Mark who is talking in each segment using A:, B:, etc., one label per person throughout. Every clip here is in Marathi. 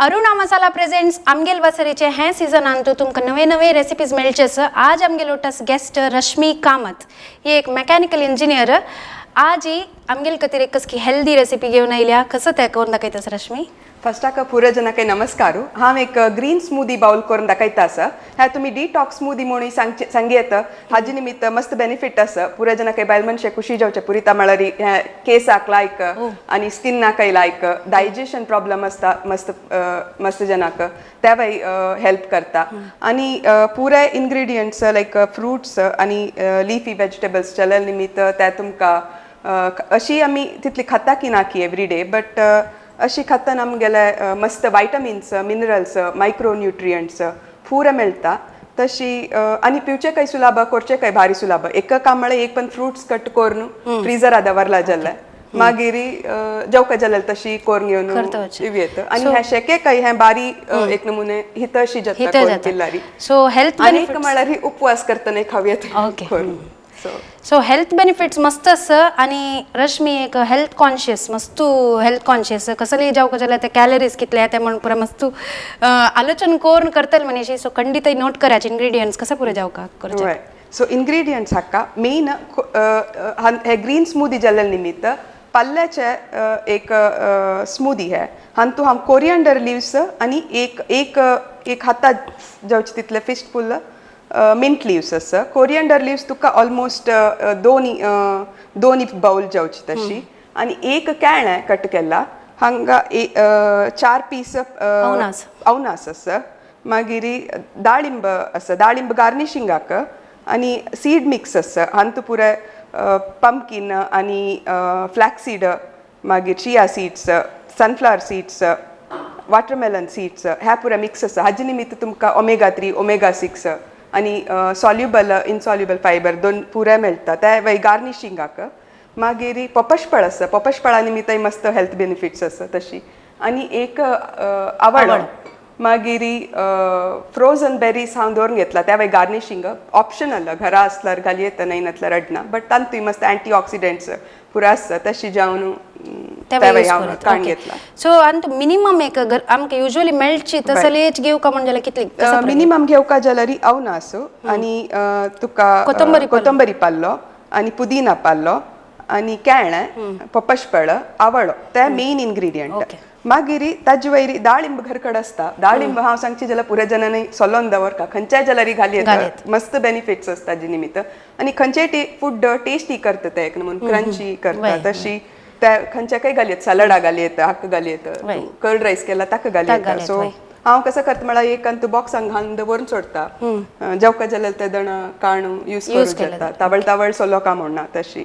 A: अरुणा मसाला प्रेजेंट्स आमगेल वसरीचे हे सीजन आणतो तुमकां नवे नवे रेसिपीज मेळचे आज आमगेल ओटस गेस्ट रश्मी कामत ही एक मेकॅनिकल इंजिनियर आज ही आमगेल खातीर एक कसकी हेल्दी रेसिपी घेवन आयल्या कसं ते करून दाखयतास रश्मी
B: फर्स्टाक पुरे जनांक नमस्कारू हांव एक ग्रीन स्मूदी बाउल करून दाखयता आसा ह्या तुमी डिटॉक्स स्मूदी म्हणून सांगी येता हाजे निमित्त मस्त बेनिफिट आसा पुरे जनांक बायल मनशे खुशी जावचे पुरी म्हळ्यार केसाक लायक आनी स्किनाकय लायक डायजेशन प्रॉब्लम आसता मस्त जनाक तेवय हेल्प करता आनी पुरे इन्ग्रेडियंट्स लायक फ्रुट्स आनी लिफी वेजिटेबल्स चले निमित्त ते तुमकां अशी आमी तितली खाता की ना की एवरीडे बट अशी खाताना आमगेले मस्त वायटमिन्स मिनरल्स मायक्रो न्यूट्रियंट्स पुरे मेळटा तशी आनी पिवचे काही सुलभ करचे काही भारी सुलभ एक काम म्हळ्यार एक पण फ्रुट्स कट करून फ्रिजरात दवरला जाल्यार मागीर जेवका जाल्यार तशी करून घेवन येता आनी हे शेके काही हे बारी एक नमुने हित अशी जाता पिल्लारी
A: सो हेल्थ
B: आनी एक म्हळ्यार उपवास करतना खाव येता
A: सो हेल्थ बेनिफिट्स मस्त आसा आनी रश्मी एक हेल्थ कॉन्शियस मस्त हेल्थ कॉन्शियस कसली जावं जाल्यार ते कॅलरीज कितले ते म्हणून पुरा मस्त आलोचन करून करतले मनीशी सो खंडितय नोट कराचे इंग्रेडियंट्स कसं पुरे जावं करचे
B: सो इंग्रेडियंट्स हाका मेन हे ग्रीन स्मूदी जाल्ल्या निमित्त पल्ल्याचे एक स्मूदी है हातूंत हांव कोरिएंडर लिव्स आनी एक हाता जावचे तितले फिस्टफूल मिंट लिव्स आसा कोरिएंडर लिव्स तुका ऑलमोस्ट दोन बाउल जावची तशी आनी एक केळें कट केला हांगा 4 पीस अवनास आसा मागीर डाळिंब आसा डाळिंब गार्निशिंगाक आनी सीड मिक्स आसा हातूंत पुरे पंपकीन आनी फ्लॅक्सीड मागीर chia seeds sunflower seeds watermelon seeds हे पुरे मिक्स आसा हाजे निमित्त तुमकां ओमेगा 3 ओमेगा 6 आनी सॉल्युबल इनसॉल्युबल फायबर दोन पुरे मेळटा ते वय गार्निशिंगाक मागीर पपशफळ आसा पपशफळा निमित्तय मस्त हेल्थ बेनिफिट्स आसा तशी आनी एक आवळ मागीर फ्रोजन बेरीज हांव दवरून घेतला त्या वय गार्निशिंग ऑप्शनल घरा आसल्यार घाली येता नाही नसल्यार रडना बट तांतूय मस्त एंटी ऑक्सिडेंट्स पुरो आसता तशी जावन काण घेतला
A: सो आनी मिनिमम एक आमकां युजली मेळची तसलेच घेवका म्हणजे जाल्यार कितली
B: मिनिमम घेवका जाल्यार अवनास आनी तुका कोथंबरी पाल्लो आनी पुदिना पाल्लो आनी केळें पपशफळ आवळो ते मेन इन्ग्रेडियंट मागीर ताजे वयर डाळिंब घरकड आसता डाळिंब हांव सांगची जाल्यार पुरे जनांनी सोलोन दवरका खंयच्याय जाल्यार घाली येता मस्त बेनिफिट्स आसता ताजे निमित्त आनी खंयचेय फूड टेस्टी करता ते एक म्हणून क्रंची करता तशी ते खंयच्याकय घाली येता सलाडा घाली येता हाका घाली येता कर्ड रायस केला ताका घाली येता सो हांव कसं करता म्हळ्यार एक अंत बॉक्सान घालून दवरून सोडता जेवका जाल्यार ते दण काणू यूज करूं शकता तावळ तावळ सोलो का म्हणना तशी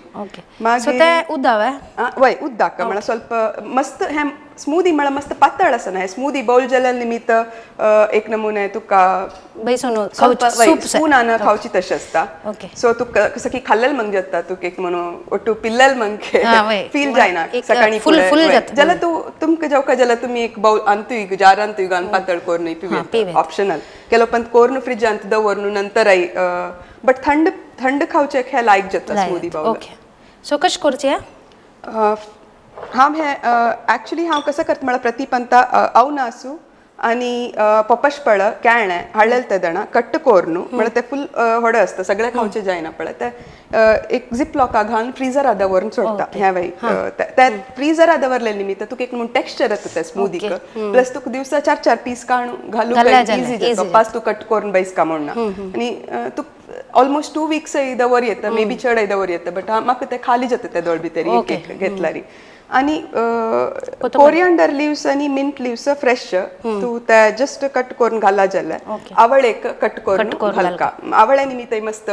A: मागीर
B: वय उदक म्हळ्यार स्वल्प मस्त हे स्मूदी म्हळ्यार मस्त पातळ आसना हे स्मूदी बाउल जाल्या निमित्त एक नमुने तुका स्पूनान खावची तशी आसता सो तुका कसं की खाल्लेल मंग जाता तुका एक म्हणून ओटू पिल्लेल मंग फील जायना सकाळी जाल्यार तुमकां जेवका जाल्यार तुमी एक बाउल आणतुय जार आणतुय घालून पातळ करून पिवे ऑप्शनल केलो पण कोरून फ्रिजांत दवरून नंतरय बट थंड खावचे हे लायक जाता स्मूदी बाउल
A: सो कशें करचें
B: हांव हे एक्चुली हांव कसं करता म्हळ्यार प्रतिपंता अवनासू आनी पपशफळ केळें हाडलेले ते दणा कट्ट कोरून म्हळ्यार ते फूल व्हड आसता सगळे खावचे जायना पळय ते एक झिप लॉकाक घालून फ्रिजरात दवरून सोडटा ह्या वेळी ते फ्रिजरात दवरले निमित्त तुका एक म्हणून टेक्स्चर येता ते स्मूदीक प्लस तुका दिवसा 4 पीस काडून घालूंक इजी जाता पास तू कट करून बैस का म्हणना आनी तुका ऑलमोस्ट 2 वीक्स दवर येता मे बी चडय दवर येता बट म्हाका ते खाली जाता ते दोळ भितर एक घेतल्यार आनी कोरिएंडर लिव्स आनी मिंट लिव्स फ्रेश तू ते जस्ट कट करून घाला जाल्यार आवळ एक कट करून घालका आवळ्या निमित्तय मस्त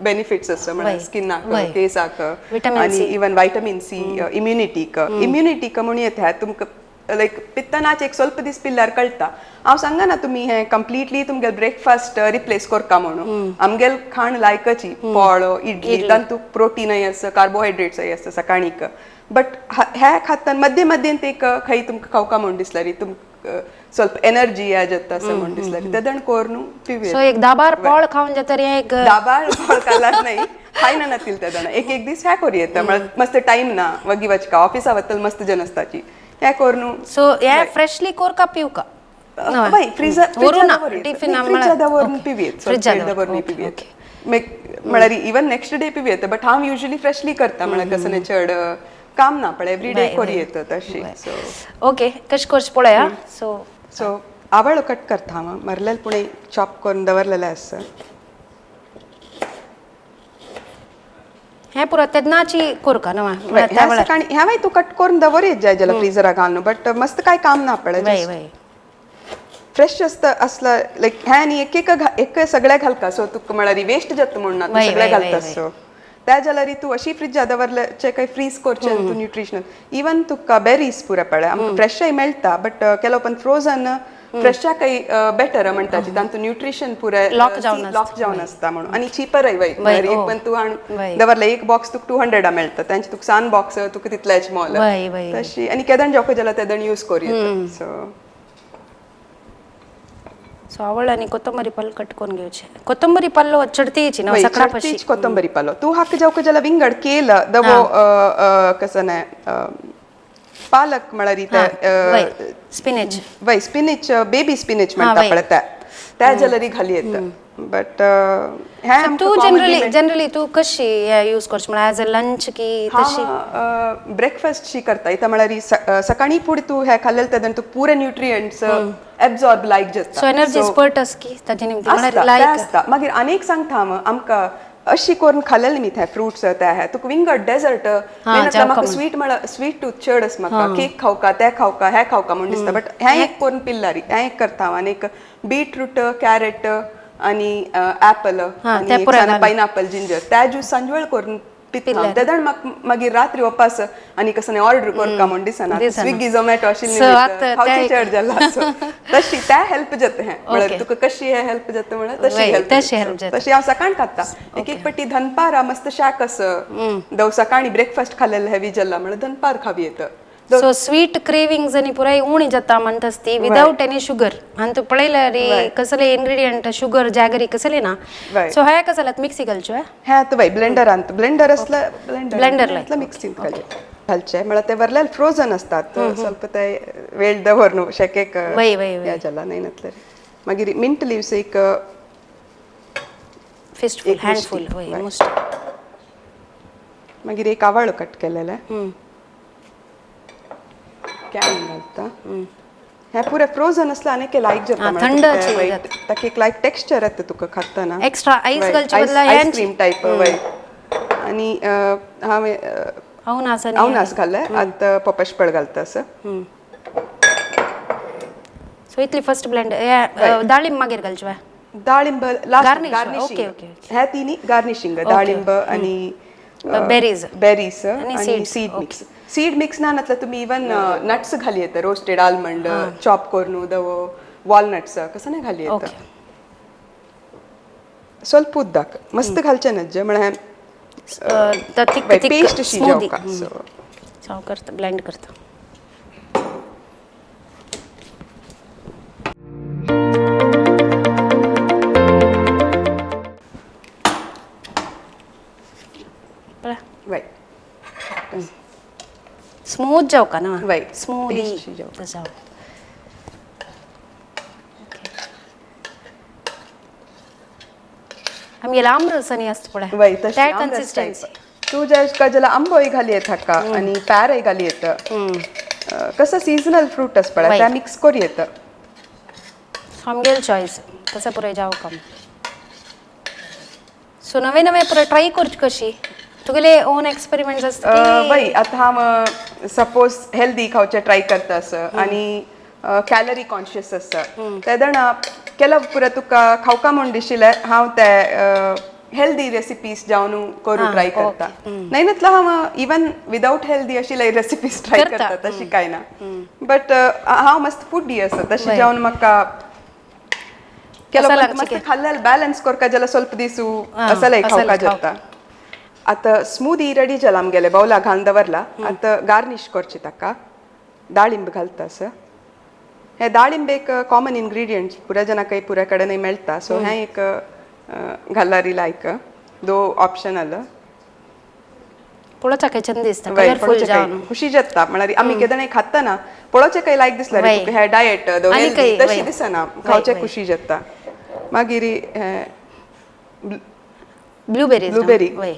B: बेनिफिट्स आसा म्हळ्यार स्किनाक केसाक आनी इवन व्हायटमिन सी इम्युनिटीक म्हणून येता तुमकां लायक पित्तनाचे एक स्वल्प दीस पिल्यार कळटा हांव सांगना तुमी हे कंप्लिटली तुमगे ब्रेकफास्ट रिप्लेस करता म्हणून आमगेल खाण लायकची पोळो इडली तातूंत प्रोटीनय आसा कार्बोहायड्रेट्सय आसा सकाळीक बट हे खातान मध्य मध्येंत एक खंय तुमकां खावका म्हूण दिसल्यार तुमकां स्वल्प एनर्जी जाता असं म्हूण दिसल्यार ते दण करून पिवे
A: सो एक दाबार पोळ खावन जाल्यार एक
B: दाबार पोळ खाल्यार नाही खायना नातील ते दण एक दीस ह्या करूं येता म्हळ्यार मस्त टायम ना वगी वचका ऑफिसा वतल मस्त जन आसताची हे कोरनु
A: सो हे फ्रेशली कोर का पिऊ का
B: वय फ्रीजर
A: टिफिन
B: फ्रिजादावरून पिवियत फ्रिजादावरून पिवियत म्हळ्यार इवन नेक्स्ट डे पिवियत बट हांव युजली फ्रेशली करता म्हळ्यार कसं नाही चड काम ना पडे एवरी डे कोरी येतं तशी सो
A: ओके कशें करचें पळया
B: सो आवळ कट करता हांव मरलेल पुणे चॉप करून दवरलेले आसा
A: हे पुरो तेदनाची कोरका न्हू
B: ह्या तू कट करून दवरीत जाय जाल्यार फ्रिजराक घालून बट मस्त काय काम ना पडे फ्रेश असलं लायक ह्या न्ही एक सगळ्या घालता सो तुका म्हळ्यार वेस्ट जाता म्हणून तू सगळ्या घालता सो त्या जाल्यार तू अशी फ्रिजा दवरलेचे काही फ्रीज करचे तू न्यूट्रिशनल इवन तुका बेरीज पुरे पडे आमकां फ्रेशय मेळटा बट केलो पण फ्रोझन फ्रेशा काही बेटर म्हणटा तांतून न्यूट्रिशन पुरे लॉक जावन आसता म्हणून आणि चीपरय वय एक पण तू हाडून दवरले एक बॉक्स तुका 200 मेळटा तांचे तुका 3 बॉक्स तुका तितलेच मोल तशी आणि केदन जेवको जाल्यार तेदन यूज करूं
A: सो आवळ आणि कोथंबरी पल्ल कट्टून घेवचे कोथंबरी पल्लो चडतीची ना सकळा पशी
B: कोथंबरी पल्लो तू हाक जेवको जाल्यार विंगड केलं दवो कसं नाही पालक म्हळ्यार
A: स्पिनच
B: वय स्पिनच बेबी स्पिनच म्हणटा पळय त्या जाल्यार घाली येता बट
A: तू जनरली तू कशी यूज करच म्हळ्यार एज अ लंच की तशी
B: ब्रेकफास्ट शी करता इता म्हळ्यार सकाळी फूड तू हे खाल्लेल तेदन तू पुरे न्यूट्रिएंट्स एब्सॉर्ब लायक जाता
A: सो एनर्जी स्पर्टस की ताजे निमती म्हळ्यार लायक
B: आसता मागीर अनेक सांगता हांव आमकां अशी करून खाल्लेली न्ही ते फ्रुट्स ते हे तुका विंगड डेजर्ट म्हाका स्वीट टूथ चड आसा म्हाका केक खावका ते खावका हे खावका म्हण दिसता बट हे एक करून पिल्लारी हे एक करता हांव आनी एक बीटरूट कॅरेट आणि ऍपल आणि पायनॅपल जिंजर त्या ज्यूस सांजवेळ करून पिता तेदण मागीर रात्री उपास आणि कसं नाही ऑर्डर करता म्हण दिसना स्विगी झोमॅटो अशी खावची चड जाला तशी त्या हेल्प जाता हे म्हळ्यार तुका कशी हे हेल्प जाता म्हळ्यार तशी हेल्प तशी हांव सकाळ खाता एक पट्टी दनपार मस्त शाक असं दव सकाळी ब्रेकफास्ट खाल्लेलं हेवी जाला म्हळ्यार दनपार खावी येतं
A: सो स्वीट क्रेविंग्स आणि पुराय उणी जाता म्हणटास ती विदाउट एनी शुगर आणि तू पळयला रे कसले इन्ग्रेडियंट शुगर जॅगरी कसले ना सो हे कसलात मिक्सी घालच्यो
B: हे तो बाई ब्लेंडर आणतो ब्लेंडर असलं ब्लेंडरला मिक्सिंग घालचे म्हळ्यार ते वरलेल फ्रोझन असतात ಸ್ವಲ್ಪ ते वेळ दवर न्हू शेकेक या जाला नाही नतले मागीर मिंट लिव्स एक
A: फिस्टफुल हँडफुल मोस्ट
B: मागीर एक आवळ कट केलेले कॅन घालता हे पुरे फ्रोझन असला आनी के लायक जाता
A: थंड
B: ताका एक लायक टेक्स्चर येता तुका खाताना
A: एक्स्ट्रा आईस घालचे बदला
B: आईस्क्रीम टाइप वय आनी हांवें अवनास घाल्ले आतां पपशपळ घालता असं
A: सो इतली फर्स्ट ब्लेंड दाळिंब मागीर घालचे
B: दाळिंब गार्निशिंग हे तिनी गार्निशिंग दाळिंब आनी बेरीज आणि सीड मिक्स ना नतला तुम्ही इवन नट्स घाली येतं रोस्टेड आलमंड चॉप करून दवो वॉलनट्स कसं नाही घाली येतं ಸ್ವಲ್ಪ उद्दाक मस्त घालचे नज्जे म्हळ्यार पेस्ट शी जावका
A: सो करता ब्लेंड करता स्मूथ जावका ना स्मूदी जाव आमगे आमरसानी असत पळय त्या कन्सिस्टन्सी
B: तू जाल्यार आंबोय घाली येता हाका आनी पॅरय घाली येता कसं सीजनल फ्रूट आस पळय त्या मिक्स करी येता
A: आमगेल चॉईस तसं पुराय जाव कम सो नवे नवे पुराय ट्राय करची कशी तुगेले ओन एक्सपेरिमेंट्स असतात
B: वय आता हांव सपोज हेल्दी खावचे ट्राय करता असं आणि कॅलरी कॉन्शियस आसा तेदणा केला पुरा तुका खावका म्हण दिशिल्ले हांव ते हेल्दी रेसिपीज जावन करून ट्राय करता नाही नतला हांव इवन विदाउट हेल्दी अशी रेसिपीज ट्राय करता तशी काय ना बट हांव मस्त फूडी आसा तशी जावन म्हाका केला मस्त खाल्लेले बॅलन्स करता जाल्यार ಸ್ವಲ್ಪ दिसू असले खावका जाता आता स्मूदी रेडी जाला आमगेले बावला घालून दवरला आता गार्निश करची ताका दाळिंब घालता असं हे दाळिंब एक कॉमन इंग्रेडियंट्स पुऱ्या जनाकय पुऱ्या कडेन मेळटा सो हे एक घालारी लायक दो ऑप्शनल
A: पळोवचा काही चंद दिसता
B: वय
A: कलरफुल
B: पळोवचें
A: जावन
B: काही खुशी जाता म्हळ्यार आमी केदोन खातना पळोवचें काही लायक दिसला रे
A: वय.
B: तुका हे डायट
A: आनी काही,
B: तशी
A: वय.
B: दिसना
A: वय,
B: खावचें
A: वय.
B: खुशी जाता मागीर
A: ब्लूबेरीज
B: Blueberry.
A: वय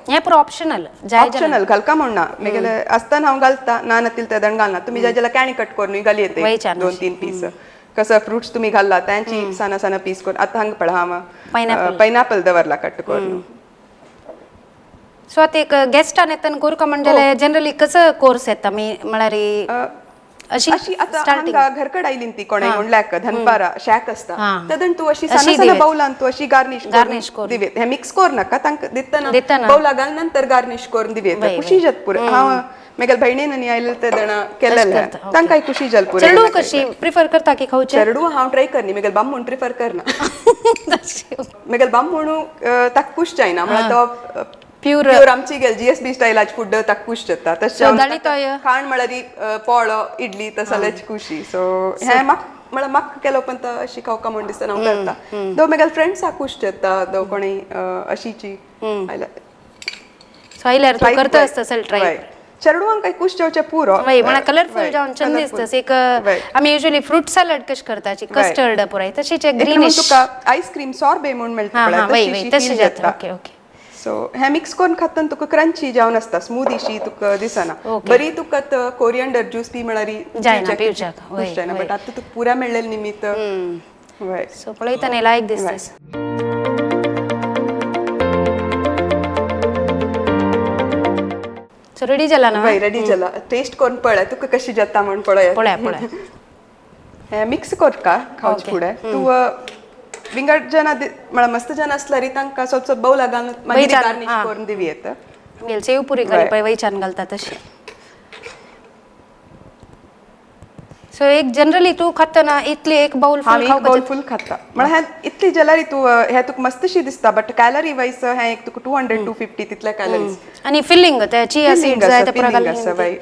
A: हे पुरो ऑप्शनल जाय
B: ऑप्शनल घालका म्हणना मेगेले आसतना हांव घालता ना नातील तेदण घालना तुम्ही जाय जाल्यार कॅणी कट करून घाली
A: वय
B: येते
A: छान
B: 2-3 पीस कसं फ्रुट्स तुम्ही घालला त्यांची साना साना पीस करून आता हांगा पळय हांव
A: Pineapple.
B: पायनॅपल दवरला कट करून
A: सो आता एक गेस्टान येताना कोरका म्हणजे जनरली कसं कोर्स येता मी म्हळ्यार अशी
B: अशी आता
A: स्टार्टिंग
B: हांगा घरकड आयलीन ती कोणा म्हणल्याक धनपारा शॅक आसता
A: हा.
B: तेदण तू अशी
A: अशी
B: साना साना
A: दिवेत.
B: बाउलान तू अशी गार्निश
A: Garnish करून.
B: दिवेत हे मिक्स कर नाका तांकां
A: दितना.
B: दितना बाउला घाल नंतर गार्निश करून दिवेत
A: वय,
B: खुशी जात पुरे हांव मेगेल भयणीन आनी आयले ते दणा केलेले
A: करता, okay.
B: तांकांय खुशी जाल पुरे
A: चेडू कशी प्रिफर करता की खावचे
B: चेडू हांव ट्राय करनी मेगेल बामून प्रिफर करना मेगेल बामूण ताका खुश जायना म्हळ्यार तो
A: प्युर
B: प्युअर आमची गेल जीएसबी स्टायलाची फूड ताका खुश जाता
A: So, दळीतोय?
B: खाण म्हळ्यार पोळो इडली तसल्याची खुशी सो हे म्हळ्यार म्हाका केलो पण तो अशी खावका म्हण दिसता हांव करता दो मेगेल फ्रेंड्साक खुश जाता दो कोणी अशीची
A: सो आयल्यार तू करता असता सेल ट्राय
B: चेडवांक काही खुश जावचे पुरो
A: वय म्हणा कलरफुल जावन छंद दिसता एक आमी युजली फ्रूट सॅलड कशी करताची कस्टर्ड पुराय तशीच एक ग्रीनिश
B: तुका आईस्क्रीम सॉर्बे म्हणून मेळटा
A: हा
B: पळय,
A: वय वय
B: तशीशी
A: तशी
B: feel
A: जाता
B: जाता.
A: ओके ओके
B: सो हे मिक्स करून खातना तुका क्रंची जावन आसता स्मूदीशी तुका दिसना
A: Okay.
B: बरी तुका कोरियंडर ज्यूस पी म्हळ्यार
A: जायना, पिवच्याक. वय,
B: खुश जायना
A: वय.
B: बट आता तुका पुऱ्या मेळलेले निमित्त वय
A: सो पळयतना लायक दिसता सो रेडी जाला ना
B: वय रेडी जाला टेस्ट करून पळय तुका कशी जाता म्हण पळय
A: पळया पळया
B: हे मिक्स कर का खावचे
A: Okay.
B: फुडें तू विंगड जना म्हळ्यार मस्त जन आसल्यार तांकां सोचो बाउला घालून मागीर
A: वयच्यान,
B: गार्निश
A: हा.
B: करून दिवी येता
A: गेल सेव पुरी करी पळय वयच्यान घालता तशी सो एक जनरली तू खातना इतली एक बाउल
B: हांव
A: फुल
B: एक
A: खावपाचे
B: बाउल फुल खाता म्हळ्यार हे इतली जलारी तू हे तुका मस्तशी दिसता बट कॅलरी वायज हे एक तुका 200-250 तितले कॅलरीज
A: आणि फिलिंग त्या चिया सीड्स जाय ते पुरा
B: वय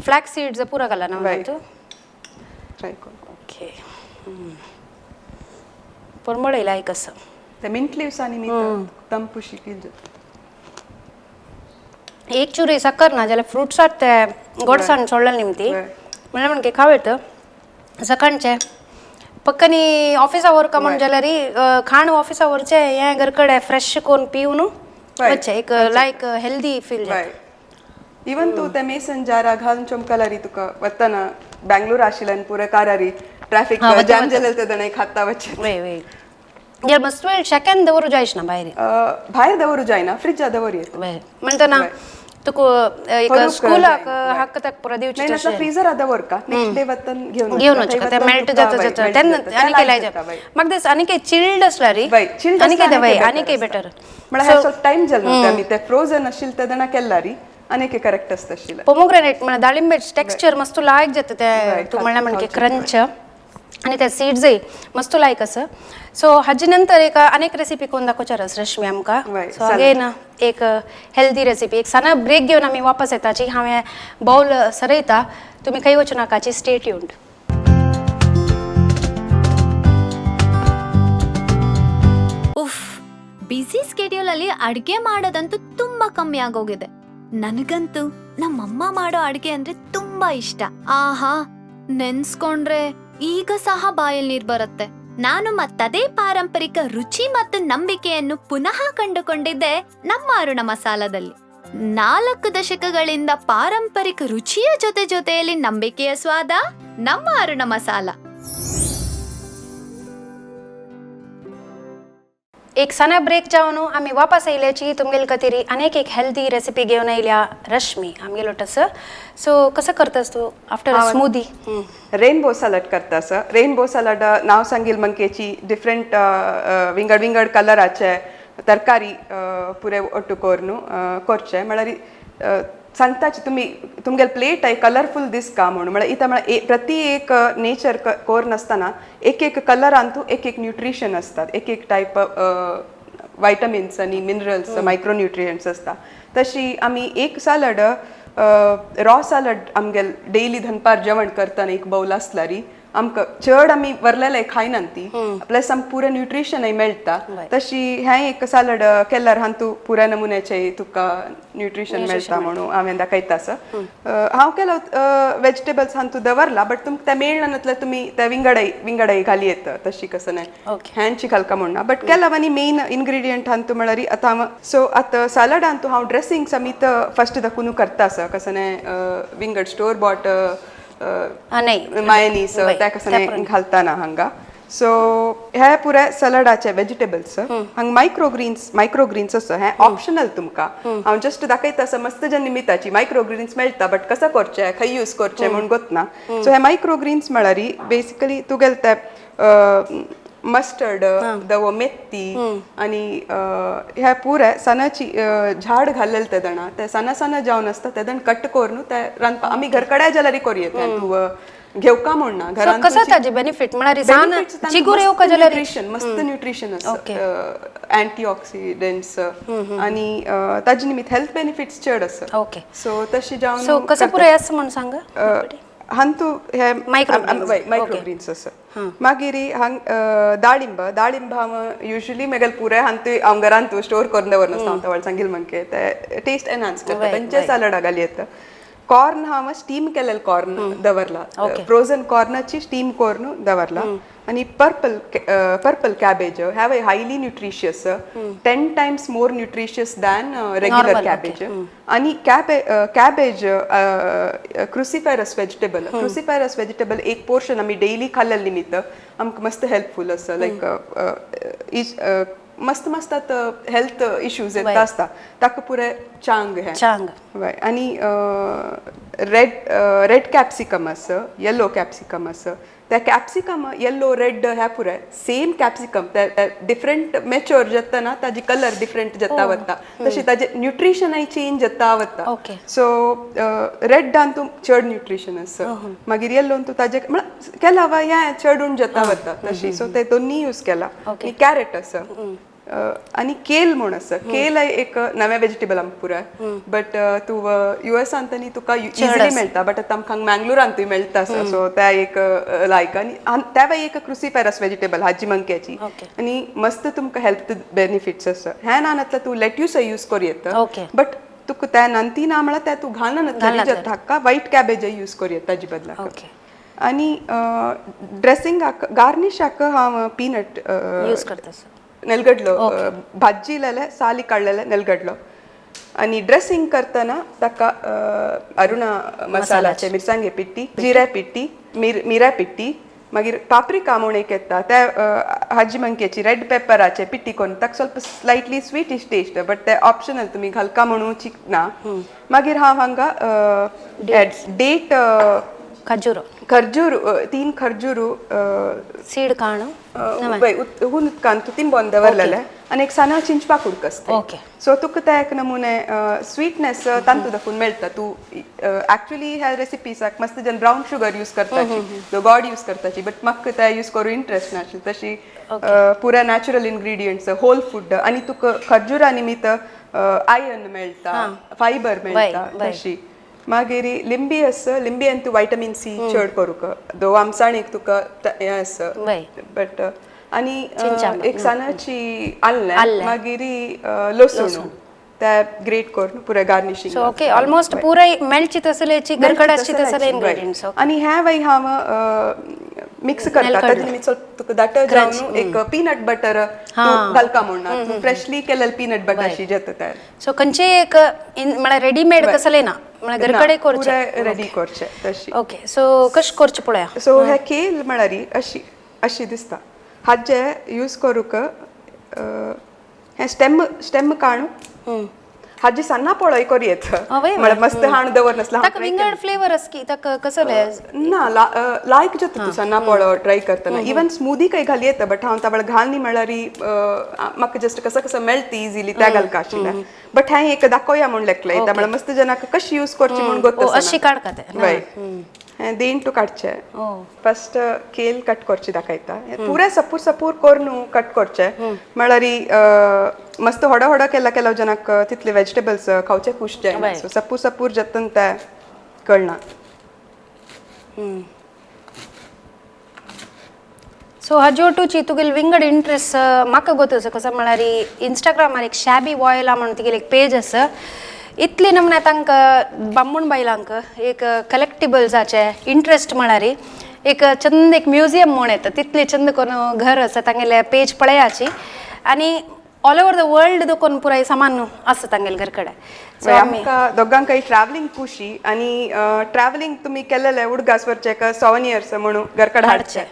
A: फ्लॅक्स सीड्स पुरा घाला ना
B: वय.
A: तू
B: ट्राय कर
A: ओके परमळे लायक असं
B: ते मिंट लिव्सांनी मी तंपुशी फील जाता
A: एक चुरी साखर ना जाल्यार फ्रुट्सात ते गोडसाण सोडलें निमती
B: वय.
A: म्हणल्यार म्हणके खावेत सकाळचे पक्कनी ऑफिसा वरका म्हण जाल्यार खाण ऑफिसा वरचे हे घरकडे फ्रेश करून पिवन
B: वय.
A: वच्चे एक लायक हेल्दी फील जाता
B: वय इवन तू ते मेसन जारा घालून चमकलारी तुका वतना बँगलोर आशिल्ल्यान पुरे कारारी ट्रॅफिक
A: हा, वता,
B: जाम
A: वता.
B: जालें ते दणय खाता वच्चे
A: वय वय यार मस्त वेळ शेक्यान दवरू जायच ना भायर
B: भायर दवरू जायना फ्रिजा दवरी येता
A: वय म्हणटा ना तुका एक
B: करूंक
A: स्कूलाक
B: जाय.
A: हक्क तक पुरा दिवची
B: नाही
A: तशें.
B: फ्रीजर दवर का नेक्स्ट डे वतन
A: घेऊन वचका ते मेल्ट जाता जाता तेन्ना आनी काही लायता म्हाका दिस आनी काही चिल्ड आसला रे आनी काही वय आनी काही बेटर
B: म्हळ्यार हेचो टाइम जालो आमी ते फ्रोजन आशिल्ले ते दणा केल्ला री आनी काही करेक्ट आसता आशिल्ले
A: पोमोग्रेनेट म्हळ्यार दाळिंबेच टेक्स्चर मस्त लायक जाता ते तू म्हणल्या म्हणजे क्रंच आणि त्या सीड्सय मस्त लायक असं सो हाजे नंतर एक अनेक रेसिपी कोण दाखोवचारस रश्मी आमकां
B: वय,
A: सो अगेन एक हेल्दी रेसिपी एक साना ब्रेक घेवन आमी वापस येताची हांवें बाउल सरयता तुमी खंय वचूं नाकाची स्टे ट्यून्ड
C: ಉಫ್ ಬ್ಯುಸಿ ಸ್ಕೆಡ್ಯೂಲ್ ಅಲ್ಲಿ ಅಡ್ಗೆ ಮಾಡೋದಂತೂ ತುಂಬಾ ಕಮ್ಮಿ ಆಗೋಗಿದೆ ನನಗಂತೂ ನಮ್ಮಮ್ಮ ಮಾಡೋ ಅಡ್ಗೆ ಅಂದ್ರೆ ತುಂಬಾ ಇಷ್ಟ ಆಹಾ ನೆನ್ಸ್ಕೊಂಡ್ರೆ ಈಗ ಸಹ ಬಾಯಲ್ಲಿ ನೀರ್ ಬರುತ್ತೆ ನಾನು ಮತ್ತದೇ ಪಾರಂಪರಿಕ ರುಚಿ ಮತ್ತು ನಂಬಿಕೆಯನ್ನು ಪುನಃ ಕಂಡುಕೊಂಡಿದ್ದೆ ನಮ್ಮ ಅರುಣ ಮಸಾಲದಲ್ಲಿ 4 ದಶಕಗಳಿಂದ ಪಾರಂಪರಿಕ ರುಚಿಯ ಜೊತೆಯಲ್ಲಿ ನಂಬಿಕೆಯ ಸ್ವಾದ ನಮ್ಮ ಅರುಣ ಮಸಾಲ
A: एक साना ब्रेक जावन आमी वापस येयल्याची तुमगेल खातीर अनेक एक हेल्दी रेसिपी घेवन आयल्या रश्मी आमगेलो तसं सो कसं करतास तू आफ्टर स्मूदी
B: रेनबो सॅलड करता सर रेनबो सॅलड नाव सांगील मंकेची डिफरंट विंगड विंगड कलराचे तरकारी पुरे ಒಟ್ಟು कोरनु करचे म्हळ्यार सांगताची तुमी तुमगेल प्लेट आहे कलरफुल दिसका म्हणून म्हळ्यार इथं म्हळ्यार प्रति एक नेचर कोर्न आसतना एक एक कलरांतू एक एक न्यूट्रिशन असतात एक एक टायप वायटमिन्स आणि मिनरल्स मायक्रोन्युट्रियंट्स असता तशी आमी एक सॅलड रॉ सॅलड आमगेल डेली दनपार जेवण करतना एक बाउल आसला री आमकां चड आमी व्हरलेले खायनात ती प्लस आमकां पुरें न्यूट्रिशनय मेळटा तशी हें एक सॅलड केल्यार हातूंत पुऱ्या नमुन्याचे तुका न्यूट्रिशन मेळटा म्हणून हांवें दाखयता हांव केलो वेजिटेबल्स हातूंत दवरला बट तुमकां तें मेळना जाल्यार तुमी ते विंगडय घाली येता तशी कसं नाही हँडची घालका म्हणना बट केला आनी मेन इन्ग्रेडियंट हातूंत म्हळ्यार आतां सो आतां सॅलड हातूंत हांव ड्रेसिंग्स आमी फस्ट दाखोवन करता आसा कसं नाही विंगड स्टोर बॉट मायनीस त्या कसं नाही घालतना हांगा सो हे पुरे सॅलडाचे वेजिटेबल्स हांगा मायक्रोग्रीन्स आसा हें ऑप्शनल तुमकां हांव जस्ट दाखयता आसा मस्त जे निमिताची मायक्रोग्रीन्स मेळटा बट कसं करचें खंय यूज करचें म्हणून गोतना सो हे मायक्रोग्रीन्स म्हळ्यार बेसिकली तुगेले ते मस्टर्ड दवो मेथी आणि ह्या पुऱ्या सणाची झाड घालेले ते दणा ते सणा जावन आसता ते दण कट करून ते रांदपा आमी घरकड्या जाल्यार करूं तूं घेवका म्हणना घरान
A: कसं ताजे बेनिफिट म्हळ्यार जान चिगूर येवका जाल्यार
B: मस्त न्यूट्रिशन आसा अँटीऑक्सिडंट्स आणि ताजे निमित्त हेल्थ बेनिफिट्स चड आसा
A: ओके
B: सो तशी जावन
A: सो कसं पुरे आसा म्हणून सांगा
B: हांतू हे मायक्रोग्रीन्स आसा मागीर दाळिंब हांव युजली मेगेल पुरे हांतू हांव घरांत स्टोर करून दवरनासता हांव तवळ सांगिल म्हणके ते टेस्ट एनहान्स करता खंयचे सॅलडा घाली येता कॉर्न हांव स्टीम केलेले कॉर्न दवरला फ्रोझन कॉर्नाची स्टीम करून दवरला आणि purple cabbage have a highly nutritious 10 times more nutritious than regular cabbage आणि कॅबेज क्रुसिफेरस वेजिटेबल एक पोर्शन आमी डेली खाल्लेले निमित्त आमकां मस्त हेल्पफुल आसा लायक मस्त हेल्थ इश्यूज येता आसता ताका पुरे चांग हे आणि रेड कॅप्सिकम आसा येलो कॅप्सिकम आसा त्या कॅप्सिकम येलो रेड ह्या पुरे सेम कॅप्सिकम डिफरंट मॅच्युअर जातना ताजी कलर डिफरंट जाता वता तशी ताजे न्यूट्रिशनय चेंज जाता वता सो रेडान तूं चड न्यूट्रिशन आसा मागीर येल्लोन तूं ताजे केला वा हें चडून जाता वता तशी सो ते दोन्ही यूज केला आनी कॅरेट आसा आणि केल म्हूण आसा केल एक नवें वेजिटेबल आमकां पुराय बट तूं युएसान तनी तुका इजिली मेळटा बट आतां आमकां मँगलोरांतूय मेळटा सो त्या एक लायक आनी त्या वेळी एक क्रुसिफेरस वेजिटेबल हाजी मंक्याची आनी मस्त तुमकां हेल्थ बेनिफिट्स आसा हें ना नातल्यार तूं लेट्यूसय यूज करूं येता बट तुका त्या नंती ना म्हळ्यार तें तूं घालना हाका व्हायट कॅबेजय यूज करूं येता ताजे बदलाक आनी ड्रेसिंगाक गार्निशाक हांव पीनट
A: यूज करता
B: नेलगडलो भाजी इल्लेले साली काडलेले नेलगडलो आणि ड्रेसिंग करतना ताका अरुणा मसालाचे मिरसांगे पिट्टी जिरे पिट्टी मिऱ्या पिट्टी मागीर पाप्रिका म्हणून एक येता त्या हाजी मंकेची रेड पेपराचे पिट्टी करून ताका स्वल्प स्लायटली स्वीटिश टेस्ट बट ते ऑप्शनल तुमी घालका म्हणून चिकना मागीर हांव हांगा डेट खर्जूर 3 खर्जूर सीड काण उदकान तू तिंबोन दवरलेले आनी एक साना चिंचपाक उडकसता सो तुका ते एक नमुने स्वीटनेस तांतू दाखोवन मेळटा तूं एक्चुअली ह्या रेसिपीसाक मस्त जन ब्रावन शुगर यूज करताची गॉड यूज करताची बट म्हाका ते यूज करूं इंट्रस्ट नाशिल्ली तशी पुऱ्या नॅचरल इन्ग्रेडियंट्स होल फूड आनी तुका खर्जुरा निमित्त आयर्न मेळटा फायबर मेळटा तशी मागीर लिंबी आसा लिंबीन तूं व्हायटमीन सी चड करूक दो आमसाणीक तुका हें आसा बट आनी एक सानाची आल्लें मागीर लसूण ते ग्रेट करून पुरे गार्निशिंग
A: ओके ऑलमोस्ट पुरे मेळची तसलेची गरकडाची तसले इन्ग्रेडियंट्स
B: आनी हे वेळी हांव मिक्स करता ताजे निमित्त तुका दाट जावन एक पीनट बटर घालका म्हणना फ्रेशली केलेले पीनट बटरशी जाता तयार
A: सो खंयचे एक म्हळ्यार रेडीमेड कसले ना म्हळ्यार घरकडे करचे
B: रेडी करचे तशी
A: ओके सो कशें करचें पळया
B: सो हे केल म्हळ्यार अशी दिसता हाजे यूज करूक हे स्टेम काणू हाजी सन्ना पळय करूं येता म्हळ्यार मस्त हाण दवर नसला
A: ताका विंगड फ्लेवर आसकी ताका कसले
B: ना लायक जाता तूं सन्ना पळो ट्राय करतना इवन स्मूदी काही घाली येता बट हांव ताबळ घालनी म्हळ्यार म्हाका जस्ट कसं मेळटा इजिली त्या घालका आशिल्लें बट हें एक दाखोवया म्हूण लेखलें येता म्हळ्यार मस्त जनाक कशी यूज करची म्हूण गोत
A: अशी काडका ते
B: हें देन टू काडचे फस्ट केल कट करची दाखयता पुरे सपूर करून कट करचे म्हळ्यार मस्त होडो केला जनाक तितले वेजिटेबल्स खावचे खुशचे सो सपूर जतन ते कळना
A: सो हाजेवटूची तुगेल विंगड इंट्रस्ट म्हाका गोतस कसं म्हळ्यार इंस्टाग्रामार एक शॅबी वॉयला म्हणून तुगेल एक पेज आसा इतली नमने तांकां बामण बायलांक एक कलेक्टिबल्साचे इंट्रस्ट म्हळ्यार एक चंद एक म्युझियम म्हूण येता तितले चंद कोण घर आसा तांगेले पेज पळयाची आनी ऑल ओवर द वर्ल्ड दोन पुराय सामान आसा तांगेले घर कडेन सो आमी
B: आमकां दोगांकय ट्रॅव्हलिंग खुशी आणि ट्रॅव्हलिंग तुम्ही केलेले उडगासवरचे एक सॉवनियर्स म्हणून घरकडे हाडचे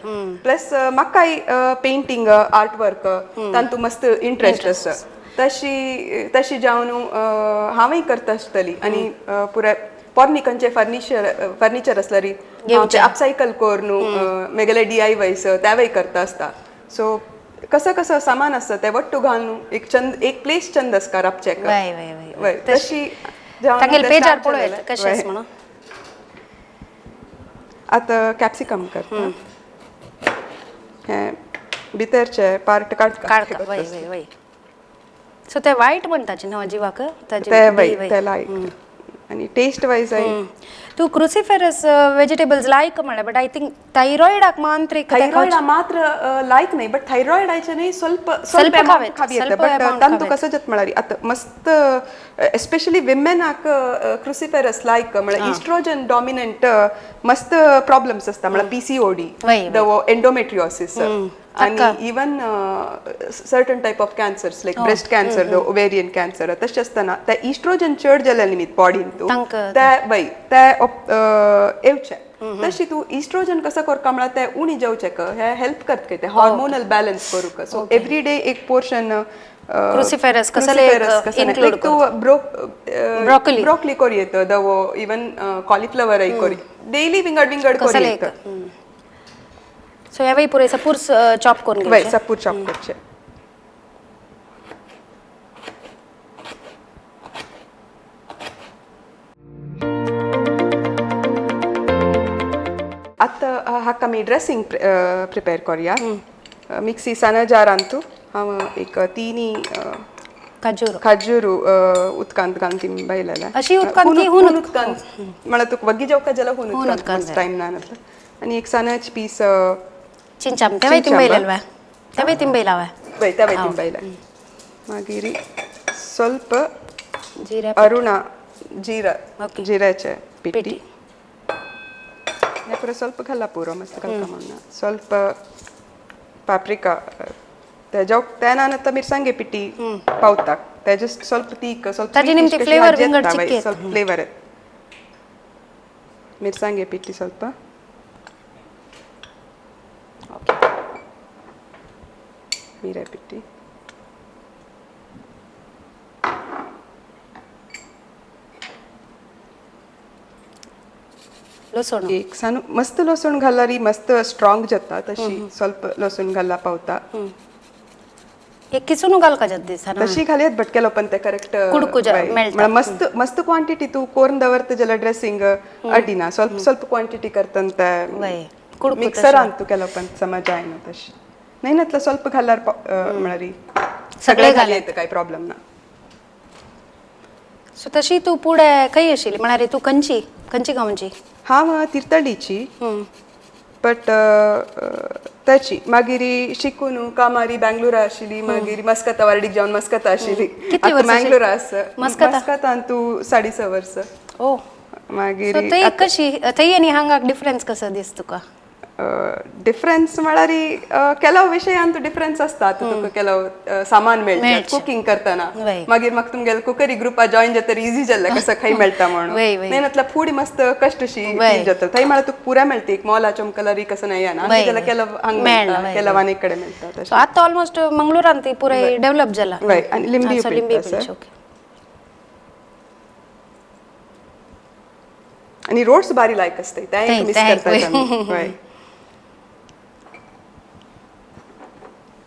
B: प्लस म्हाकाय पेंटिंग आर्ट वर्क तांतू मस्त इंट्रस्ट आसा तशी जावन हांवय करता आसतली आनी पुराय पोरनी खंयचे फर्निचर आसल्यार हांव अपसायकल करून मेगेले DIYs तेवय करता आसता सो कसं सामान आसता ते वट्टू घालून एक प्लेस चंद आसता रापचेक वय तशी
A: तांगेले पेजार पळय कशें आसा म्हणून
B: आतां कॅप्सिकम करता हे भितरचे पार्ट काडटा
A: वय वय वय सो ते वायट म्हणटाचे न्हू जिवाक
B: ते वय ते लायक आणि टेस्ट वायज
A: तू क्रुसिफेरस वेजिटेबल्स लायक म्हळ्ळें बट आय थिंक थायरॉयडाक मांत्रीक
B: ಥೈರಾಯ್ಡ್ ಮಾತ್ರ ಲೈಕ್ ನೈ ಬಟ್ ಥೈರಾಯ್ಡ್ ಆಯ್ಚನೆ ಸ್ವಲ್ಪ ಖಾವಿಯತ್ತೆ ಬಟ್ ತಂತು ಕಸಜತ್ ಮಳರಿ ಅತ ಮಸ್ತ್ ಎಸ್ಪೆಷಲಿ ವಿಮೆನ್ ಆಕ ಕ್ರುಸಿಫೆರಸ್ ಲೈಕ್ ಮಳ ಈಸ್ಟ್ರೋಜನ್ ಡಾಮಿನೆಂಟ್ ಮಸ್ತ್ ಪ್ರಾಬ್ಲಮ್ಸ್ असता ಮಳ PCOD the endometriosis and even certain type of cancers like breast cancer the ovarian cancer तशें आसतना ते इस्ट्रोजन चड जाल्या निमित बॉडीन ते वय ते येवचे तशी तू इस्ट्रोजन कसं करता म्हळ्यार ते उणी जेवचेक हे हेल्प करता ते हार्मोनल बॅलन्स करूक सो एवरी डे एक पोर्शन
A: क्रुसिफेरस कसले इन्क्लूड
B: तू ब्रोकली करी येतो दवो इवन कॉलीफ्लावर करी डेली विंगड करी येतो
A: सो ह्यावेळी पुरे सपूर चॉप करून
B: वय सपूर चॉप करचे आता हाका मी ड्रेसिंग प्रिपेर करूया मिक्सी सना जार आणतो हांव एक तिनी खजूर उदकांत घालून ती बायलेला
A: अशी उदकांत की हुन
B: उदकांत म्हळ्यार तुका वग्गी जेवका जाल्यार हुन उदकांत टाइम ना आणि एक सनाच पीस
A: चिंचाम तेवय तिंबयलेल्वा तेवय तिंबयलावा
B: वय तेवय तिंबयला मागीर ಸ್ವಲ್ಪ
A: जीरा
B: अरुणा जीराचे पिट्टी हे पुरो ಸ್ವಲ್ಪ घाला पुरो मस्त घालता म्हणून ಸ್ವಲ್ಪ पाप्रिका तेनानंतर मिरसांगे पिट्टी पावता ते जस्ट ಸ್ವಲ್ಪ तीक ಸ್ವಲ್ಪ
A: ताजी निमती फ्लेवर विंगड चिक्के
B: ಸ್ವಲ್ಪ फ्लेवर मिरसांगे पिट्टी ಸ್ವಲ್ಪ ओके मीरा पिट्टी
A: लसूण
B: एक सानू मस्त लसूण घालल्यार मस्त स्ट्रॉंग जाता तशी ಸ್ವಲ್ಪ लसूण घालला पावता
A: एक किसून घालका जात दिसा
B: तशी घालयत बट केलो पण ते करेक्ट
A: कुडकू मेळटा
B: मस्त मस्त क्वांटिटी तू कोर्न दवरत जाल्यार ड्रेसिंग अडिना ಸ್ವಲ್ಪ क्वांटिटी करतंत मिक्सरान तू केलो पण समज जायना तशी नाही नातला ಸ್ವಲ್ಪ घालल्यार म्हळ्यार सगळे घालयत काय प्रॉब्लेम ना
A: सो तशी तू पुढे खंय आशिल्ली म्हळ्यार तू खंयची गांवची
B: हांव तिर्तडीची बट त्याची मागीर शिकून कामारी बँगलोरा आशिल्ली मागीर मस्कता वार्डीक जावन मस्कता आशिल्ली बँगलोरा आसा मस्कतान तू 6.5 वर्स
A: ओ
B: मागीर
A: थंय कशी थंय आनी हांगा डिफरन्स कसो दिसता तुका
B: डिफरन्स म्हळ्यार केलो विशयान तू डिफरन्स आसता तुका केलो सामान मेळटा कुकिंग करतना मागीर म्हाका तुमगेले कुकरी ग्रुपा जॉइन जाता इजी जाल्ले कसं खाई मेळटा म्हणून नाही नातल्या फूड मस्त कष्टशी जाता थंय म्हळ्यार तुका पुरा मेळटा एक मॉलाच्या कलरी कसं नाही ना जाल्यार केलो हांगा मेळटा केलो आनी कडेन मेळटा
A: सो आतां ऑलमोस्ट मंगळुरान ती पुराय डेव्हलप जाला
B: वय आनी लिंबी आनी रोड्स बारी लायक आसता ते मिस करता वय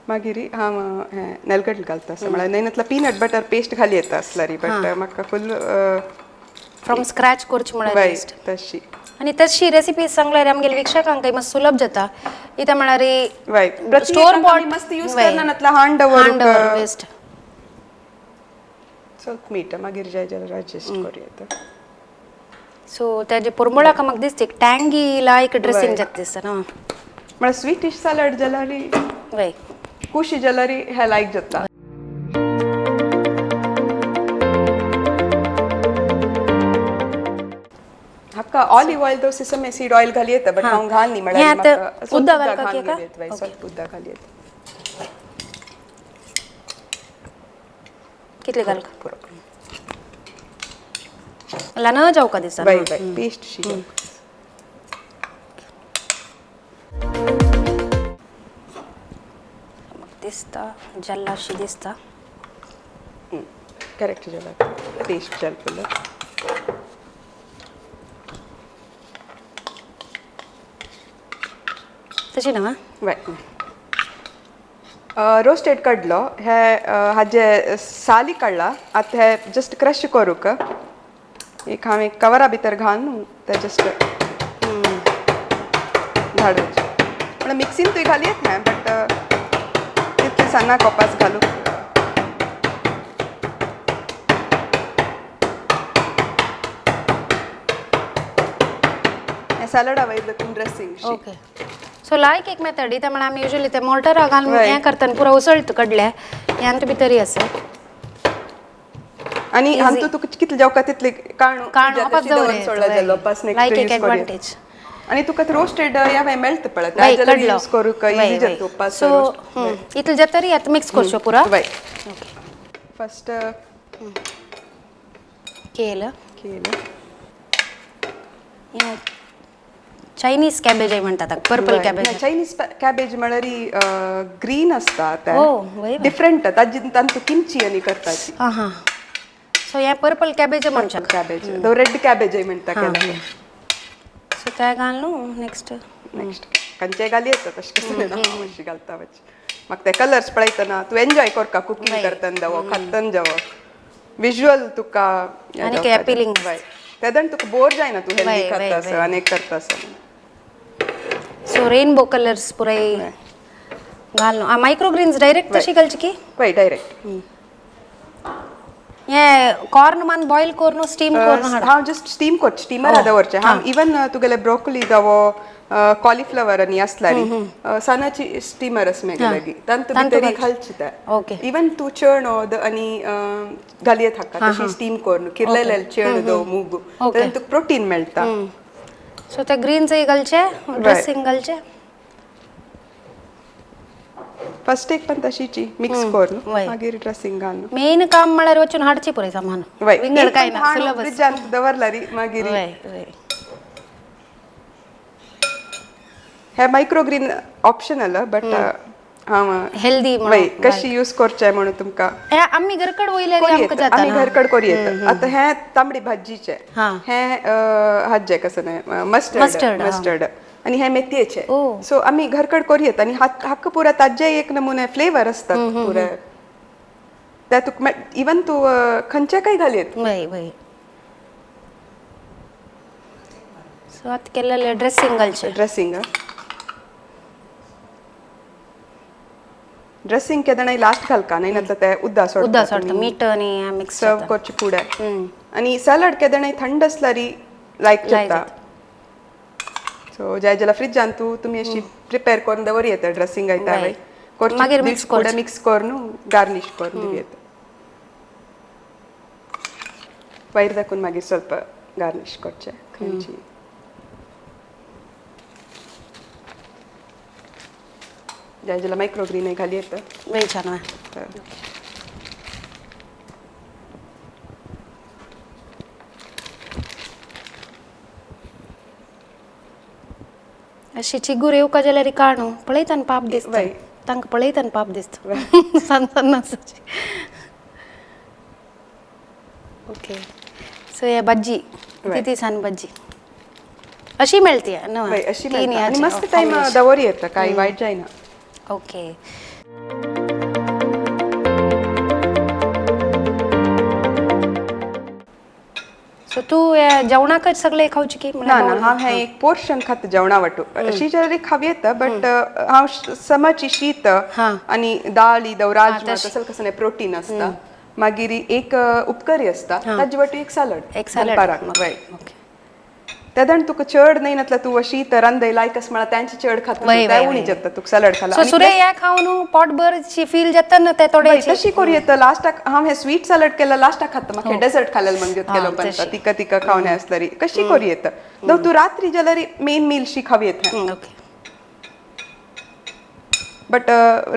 B: मागीर हांव नेलगड घालता म्हळ्यार नयनातला पीनट बटर पेस्ट घाली येता आसल्यार बट म्हाका फुल
A: फ्रॉम स्क्रॅच करची म्हळ्यार
B: तशी
A: आणि तशी रेसिपी सांगल्यार आमगेले विक्षकांक मात सुलभ जाता इता म्हळ्यार
B: वय
A: स्टोर बॉट
B: मस्त यूज करना नातला हांड दवर
A: वेस्ट
B: ಸ್ವಲ್ಪ मीठ मागीर जाय जाल्यार एडजस्ट करूं येता
A: सो ताजे पुरमळाक म्हाका दिसता एक टँगी लायक ड्रेसिंग जाता दिसता ना
B: म्हळ्यार स्वीट डिश सॅलड जाल्यार
A: वय
B: कुशी जाल्यार हे लायक जाता. हाका ऑलिव्ह ऑयल तो सिसम सीड ऑयल घाली येता बट हांव घालनी
A: हें
B: म्हळ्यार
A: आतां
B: म्हाका
A: उदक
B: उदक
A: घालपाक
B: घालून
A: येता?
B: घेतले स्वल्प उदक घाली येता
A: कितले घाल
B: पुरो
A: मला न जाऊ का दिसा
B: बाय बाय पेस्ट शी
A: दिसता जल्लाशी दिसता
B: करेक्ट जाला पेस्ट जाल फुल
A: तशी ना
B: बाय रोस्टेड कडलो हे हाजे साली काडला आतां हे जस्ट क्रश करूक एक हांव एक कवरा भितर घालून ते जस्ट धाडूचे म्हळ्यार मिक्सीन तुवें घाली येत हें बट तितले सन्ना कोपास घालूं हें सॅलडा वयर देखून ड्रेसींग
A: ओके सो लायक एक मेथड इथे म्हळ्यार आमी युजली ते मोर्टरा घालून
B: Right.
A: हें करतना पुरो उसळट कडले ह्यान भितरी आसा
B: आनी हांतू तुका कितले जेवका तितले काणू
A: काणू वापस
B: सोडला जालो वापस
A: लायक एक एडवांटेज
B: आनी तुका रोस्टेड या मेळटा पळय
A: वय
B: जाल्यार
A: कडलो
B: यूज करूक इजी जाता वापस
A: सो इतले जातरी आतां मिक्स करचो पुरा
B: वय फर्स्ट
A: केलं
B: केलं
A: चायनीज कॅबेज म्हणटात पर्पल कॅबेज
B: चायनीज कॅबेज म्हळ्यार ग्रीन आसता
A: Oh, वय वय.
B: डिफरंट ताजी तांतू किमची आनी करताची
A: हां हां सो हें पर्पल कॅबेज म्हणटा
B: कॅबेज तो रेड कॅबेज म्हणटा केला
A: सो ते घालूं नेक्स्ट
B: नेक्स्ट खंयचेय घाली येता तशें कसं ना मातशी घालता वच म्हाका ते कलर्स पळयतना तूं एन्जॉय करता कुकींग करतना जावो खातना जावो विज्युअल तुका
A: आनी ते appealing
B: तेदन तुका बोर जायना तूं हेल्दी
A: वय,
B: खाता
A: वय,
B: आसा आनीक करता आसा
A: सो रेनबो कलर्स पुराय घालूं मायक्रो ग्रीन्स डायरेक्ट तशी घालची की
B: वय डायरेक्ट
A: हे कॉर्न मान बॉईल करून स्टीम करून हाड
B: हांव जस्ट स्टीम करता स्टिमर दवरचें हांव इवन तुगेले ब्रोकोली जावो कॉलीफ्लॉवर आनी आसल्यार सनाची स्टिमर आसा मेगेलेगी तांतू भितर घालची ते
A: ओके
B: इवन तूं चण आनी घालयत हाका तशी स्टीम करून किरलेले चण दो मूग तातूंत तुका प्रोटीन मेळटा
A: सो ते ग्रीन्सय घालचे ड्रेसिंग घालचे
B: फर्स्ट एक पण तशीची मिक्स करून
A: वय.
B: मागीर ड्रेसिंग घालून
A: मेन काम म्हळ्यार वचून हाडची पुराय सामान विंगड काय ना सुलभ
B: फ्रिजांत दवरल्यार मागीर
A: वय वय
B: हे मायक्रोग्रीन ऑप्शनल बट हांव
A: हेल्दी
B: वय कशी यूज करचें म्हणून तुमकां
A: हे आमी घरकड वयल्यार
B: करी
A: आमकां
B: येता.
A: जाता
B: आमी घरकड करी येता आतां हे तांबडी भाजीचे
A: हां.
B: हे हाजे कसं मस्टर्ड मस्टर्ड आनी हे मेथयेचे
A: ओ.
B: सो आमी घरकड करी येता आनी हाक्क पुरा ताजे एक नमुने फ्लेवर असतात पुरे ते तुका इवन तूं खंयचे काय घाल येत
A: वय वय सो आतां केल्लेले ड्रेसिंग घालचे
B: ड्रेसिंग ड्रेसिंग केदणाय लास्ट घालका न्हय नातल्यार ते उद्दा
A: उदक सोडटा मीठ आनी मिक्स
B: सर्व करचे फुडें आनी सॅलड केदणाय थंड आसल्यार लायक जाता सो जाल्यार फ्रिजान तुमी अशी प्रिपेर करून दवरी येता ड्रेसिंग आयता
A: मागीर mix
B: फुडें मिक्स करून गार्निश करून दिवं येता वयर दाखून मागीर ಸ್ವಲ್ಪ गार्निश करचें खंयची जाल्यार मायक्रोग्रीन घाली येता
A: वय छान अशी चिगूर येवका जाल्यार काणू पळयताना पाप दिसता
B: वय.
A: तांकां पळयताना पाप दिसता सन सन्नासाची ओके सो हे भाजी किती सान भाजी अशी मेळती न्हू
B: वय अशी
A: तीन
B: मेळटा. आनी
A: ह्याची,
B: मस्त टायम दवरी येता कांय वायट जायना
A: ओके सो तू जेवणाकच सगळे खावची की
B: ना ना हांव हें एक पोर्शन खाता जेवणा वाटू अशी जाल्यार खावी येता बट हांव समची शीत
A: हां.
B: आनी दाळ जावं राजमा तसले कसले प्रोटीन आसता मागीर एक उपकरी आसता ताजे वाटू एक सॅलड
A: एक सॅलड
B: दनपाराक वय
A: ओके
B: तेदण तुका चड न्ही नातला तूं अशी तरांदय लायक म्हळ्यार तांची चड खाता
A: वय, वय,
B: उणी
A: वय.
B: जाता तुका सॅलड
A: सो
B: खाला
A: सुरे या खावन पोट भरची फील जाता ना ते थोडे
B: तशी करूं येता लास्टाक हांव हे स्वीट सॅलड केला लास्टाक खाता म्हाका डेझर्ट खालेल म्हणजे केलो पण तिका तिका खावने आसतरी कशी करूं येता दो तूं रात्री जाल्यार मेन मीलशी खावी येता
A: okay
B: but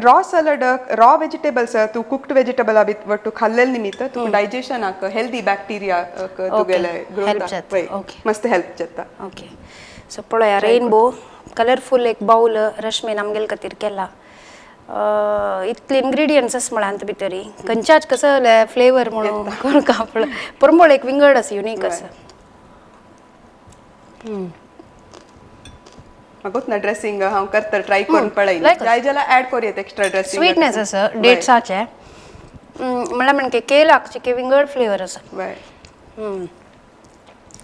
B: raw salad raw vegetables तू कुक्ड वेजिटेबल ಒಟ್ಟು खाल्लेल निमित्त तू डायजेशन आक हेल्दी ಬ್ಯಾಕ್ಟೀರಿಯಾ तुगेले
A: help जाता. Okay.
B: मस्त हेल्प जाता
A: ओके सो पळोवया रेनबो कलरफुल एक बाउल रश्मी आमगेल खातीर केला इतले इंग्रेडियंट्स म्हळ्यार अंत भितरी खंयच्याच कसं फ्लेवर म्हणून कोण कापड परंबळ एक विंगड असं युनिक असं
B: मागोत ना ड्रेसिंग हांव करता ट्राय करून पळयलें
A: like
B: जाय जाल्यार ऍड करूं येता एक्स्ट्रा ड्रेसिंग
A: स्वीटनेस असं डेट्साचे म्हळ्यार म्हणजे केलाक चिके विंगड फ्लेवर असं
B: वय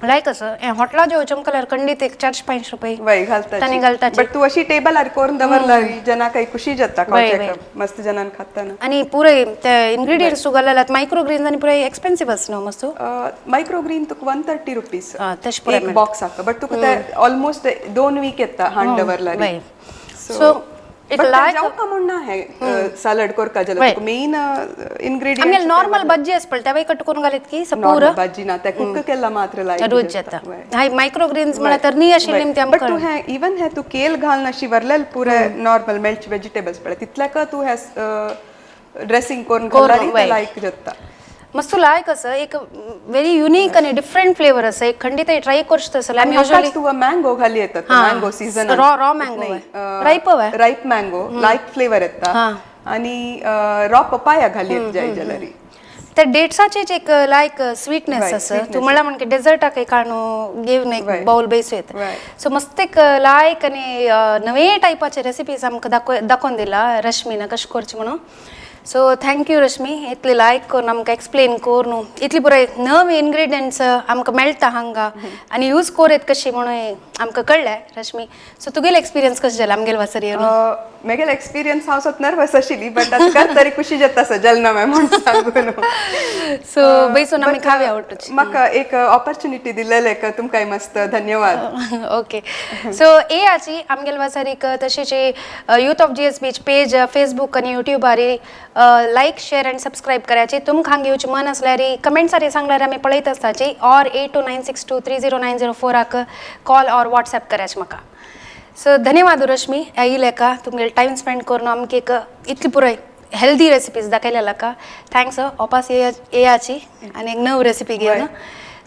A: लायक असं हॉटला जेवचम कलर खंडीत एक 405 रुपये
B: वय घालता
A: तांणी घालताची
B: बट तू अशी टेबलार करून दवरला जना काही खुशी जाता
A: वय,
B: खावचेक मस्त जनान खाता ना
A: आणि पुरे ते इंग्रेडियंट्स तू घालल्यात मायक्रोग्रेन्स आणि पुरे एक्सपेन्सिव्ह असं मस्त
B: मायक्रोग्रीन तुका 130 रुपीस
A: तशें पुरे
B: एक बॉक्स आका बट तुका ते ऑलमोस्ट 2 वीक येता हांड दवरला
A: वय सो एक लायक
B: जावका म्हण ना हे सॅलड करका जाल्यार तुका मेन इंग्रेडियंट
A: आमगे नॉर्मल बज्जी असपल त्या कट करून घालीत की पूर
B: नॉर्मल भाजी ना ते कुक केला मात्र लायक
A: रोज जाता हाय मायक्रोग्रेन्स म्हळ्यार तर नी आशिल्ली ते
B: बट
A: आमकां
B: तू हे इवन हे तू केल घालना अशी वरलेल पुरे नॉर्मल मेल्ट वेजिटेबल्स पळय तितल्याक तू हे ड्रेसिंग करून घालल्यार लायक जाता
A: मस्त लायक असं एक व्हेरी युनिक आणि डिफरंट फ्लेवर असं एक खंडित ट्राय करत असं आम्ही युजली
B: तू मँगो घाली येतात mango season
A: raw mango ripe हवंय
B: राईप मँगो लाईक फ्लेवर येता आणि रॉ पपाया घाली येत जाय जाल्यार
A: त्या डेट्साचेच एक लायक स्वीटनेस असं तू म्हणला म्हणजे डेझर्टाक एक आणू घेऊन एक बाउल बेस येत सो मस्त एक लायक आणि नवे टायपाचे रेसिपीज आमकां दाखोवन दिला रश्मीन कशी करची म्हणून सो थँक्यू रश्मी इतले लायक करून आमकां एक्सप्लेन कर न्हू इतली पुराय नवे इन्ग्रेडियंट्स आमकां मेळटा हांगा आनी यूज कोरेत कशी म्हणून आमकां कळलें रश्मी सो तुगेलो एक्सपिरियन्स कशें जाला आमगेल वासर येवन
B: म्हगेलो एक्सपिरियन्स हांव स्वत नर्वस आशिल्ली बट आतां तरी खुशी जाता सर जल्ना मॅम म्हणून सांगून
A: सो बैसून आमी खावया आवडटुची
B: म्हाका एक ऑपॉर्च्युनिटी दिलेले तुमकां मस्त धन्यवाद
A: ओके सो ए आची आमगेल वासरीक तशेंच youth of GSB page Facebook आनी युट्यूबार लायक शेअर आनी सबस्क्राईब करायची तुमकां हांगा येवची मन असल्यार कमेंट्सार सांगल्यार आमी पळयत आसताची ऑर 8296230904 कॉल ऑर व्हॉट्सॲप करायचे म्हाका सो धन्यवाद रश्मी येयले का तुमगे टायम स्पेंड करून आमकां एक इतली पुराय हेल्दी रेसिपीज दाखयलेला का थँक्स ऑपास येयाची आनी एक नव रेसिपी घेवन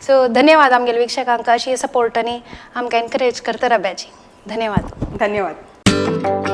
A: सो धन्यवाद आमगेल वीक्षकांक अशी सपोर्ट आनी आमकां एनकरेज करता रावपाची धन्यवाद
B: धन्यवाद